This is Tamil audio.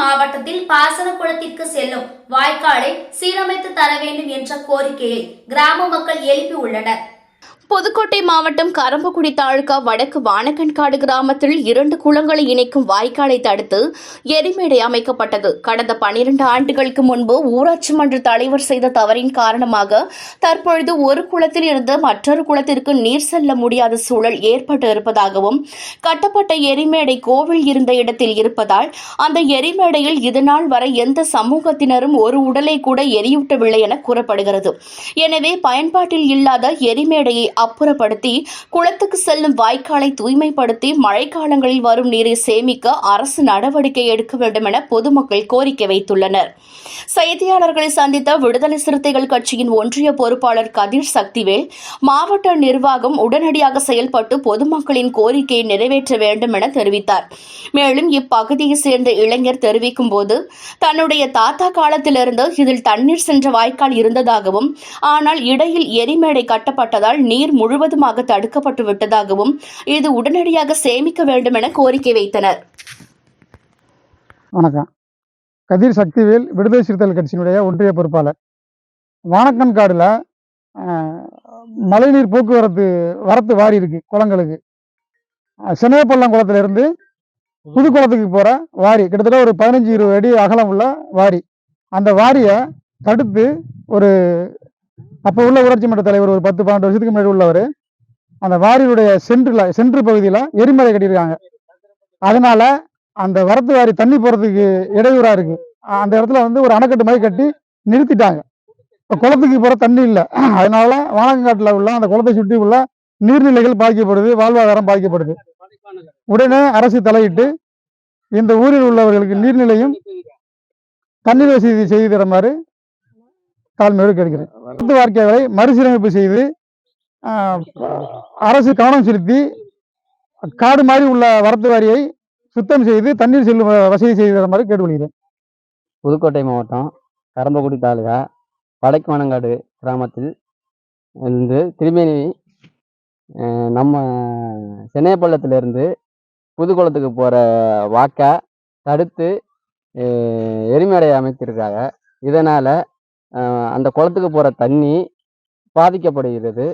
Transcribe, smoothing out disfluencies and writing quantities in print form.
மாவட்டத்தில் பாசன குளத்திற்கு செல்லும் வாய்க்காலை சீரமைத்து தர வேண்டும் என்ற கோரிக்கையை கிராம மக்கள் எழுப்பியுள்ளனர். புதுக்கோட்டை மாவட்டம் கரம்பக்குடி தாலுகா வடக்கு வானக்கன்காடு கிராமத்தில் 2 குளங்களை இணைக்கும் வாய்க்காலை தடுத்து எரிமேடை அமைக்கப்பட்டது. கடந்த 12 ஆண்டுகளுக்கு முன்பு ஊராட்சி மன்ற தலைவர் செய்த தவறின் காரணமாக தற்பொழுது ஒரு குளத்தில் இருந்து மற்றொரு குளத்திற்கு நீர் செல்ல முடியாத சூழல் ஏற்பட்டு இருப்பதாகவும், கட்டப்பட்ட எரிமேடை கோவில் இருந்த இடத்தில் இருப்பதால் அந்த எரிமேடையில் இதுநாள் வரை எந்த சமூகத்தினரும் ஒரு உடலை கூட எரியூட்டவில்லை என கூறப்படுகிறது. எனவே பயன்பாட்டில் இல்லாத எரிமேடையை அப்புறப்படுத்தி குளத்துக்கு செல்லும் வாய்க்காலை தூய்மைப்படுத்தி மழைக்காலங்களில் வரும் நீரை சேமிக்க அரசு நடவடிக்கை எடுக்க வேண்டும் என பொதுமக்கள் கோரிக்கை வைத்துள்ளனர். செய்தியாளர்களை சந்தித்த விடுதலை சிறுத்தைகள் கட்சியின் ஒன்றிய பொறுப்பாளர் கதிர் சக்திவேல், மாவட்ட நிர்வாகம் உடனடியாக செயல்பட்டு பொதுமக்களின் கோரிக்கையை நிறைவேற்ற வேண்டும் என தெரிவித்தார். மேலும் இப்பகுதியை சேர்ந்த இளைஞர் தெரிவிக்கும் போது, தன்னுடைய தாத்தா காலத்திலிருந்து இதில் தண்ணீர் சென்ற வாய்க்கால் இருந்ததாகவும், ஆனால் இடையில் எரிமேடை கட்டப்பட்டதால் நீர் முழுவதுமாக தடுக்கப்பட்டு விட்டதாகவும், இது உடனடியாக சேமிக்க வேண்டும் என கோரிக்கை வைத்தனர். வணக்கம். கதிர் சக்திவேல், விடுதலை சிறுத்தைகள் கட்சியினுடைய ஒன்றிய பொறுப்பாளர். வானக்கன்காடுல மழைநீர் போக்குவரத்து வரத்து வாரி இருக்கு. குளங்களுக்கு சென்னைப்பள்ளம் குளத்துல இருந்து புதுக்குளத்துக்கு போற வாரி கிட்டத்தட்ட ஒரு 15-20 அடி அகலம் உள்ள வாரி. அந்த வாரியை தடுத்து ஒரு அப்போ உள்ள ஊராட்சி மன்ற தலைவர் ஒரு 10-12 வருஷத்துக்கு முன்னாடி உள்ளவர் அந்த வாரியுடைய சென்ட்ரு பகுதியில் எரிமலை கட்டியிருக்காங்க. அதனால அந்த வரத்து வாரி தண்ணி போறதுக்கு இடையூறா இருக்கு. அந்த இடத்துல ஒரு அணைக்கட்டு மாதிரி கட்டி நிறுத்திட்டாங்க. இப்போ குளத்துக்கு போற தண்ணி இல்லை. அதனால வானங்காட்டில் உள்ள அந்த குளத்தை சுற்றி உள்ள நீர்நிலைகள் பாதிக்கப்படுது, வாழ்வாதாரம் பாதிக்கப்படுது. உடனே அரசு தலையிட்டு இந்த ஊரில் உள்ளவர்களுக்கு நீர்நிலையும் தண்ணீர் வசதி செய்து தருமாறு தாழ்மையோடு கேட்கிறேன். வரத்து வாய்க்கால்களை மறுசீரமைப்பு செய்து அரசு கவனம் செலுத்தி காடு மாதிரி உள்ள வரத்து வாரியை சுத்தம் செய்து தண்ணீர் செல்லும் வசதி செய்து தருமாறு கேட்டுக்கொள்கிறேன். புதுக்கோட்டை மாவட்டம் கரம்பக்குடி தாலுகா வடக்கு வானங்காடு கிராமத்தில் இருந்து திருமேனி நம்ம சென்னைப்பள்ளத்திலிருந்து புதுக்குளத்துக்கு போகிற வாக்கை தடுத்து எரிமேடை அமைத்திருக்காங்க. இதனால் அந்த குளத்துக்கு போகிற தண்ணி பாதிக்கப்படுகிறது.